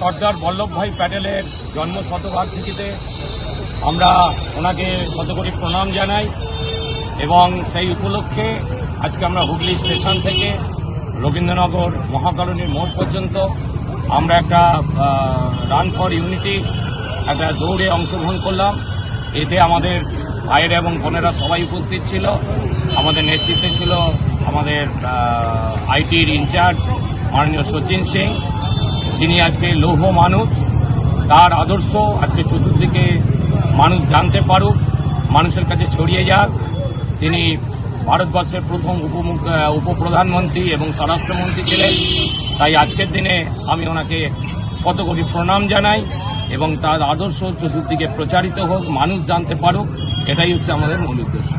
সর্দার বল্লভভাই প্যাটেলের জন্ম শতবার্ষিকীতে আমরা ওনাকে শতকোটি প্রণাম জানাই এবং সেই উপলক্ষে আজকে আমরা হুগলি স্টেশন থেকে রবীন্দ্রনগর মহাকরণীর মোড় পর্যন্ত আমরা একটা রান ফর ইউনিটি একটা দৌড়ে অংশগ্রহণ করলাম। এতে আমাদের ভাইয়েরা এবং বোনেরা সবাই উপস্থিত ছিল। আমাদের নেতৃত্বে ছিল আমাদের আইটির ইনচার্জ মাননীয় সচিন সিং, যিনি আজকে লৌহ মানুষ। তার আদর্শ আজকে চতুর্দিকে মানুষ জানতে পারুক, মানুষের কাছে ছড়িয়ে যাক। তিনি ভারতবর্ষের প্রথম উপপ্রধানমন্ত্রী এবং স্বরাষ্ট্রমন্ত্রী ছিলেন। তাই আজকের দিনে আমি ওনাকে শতকোটি প্রণাম জানাই এবং তার আদর্শ চতুর্দিকে প্রচারিত হোক, মানুষ জানতে পারুক, এটাই হচ্ছে আমাদের মূল উদ্দেশ্য।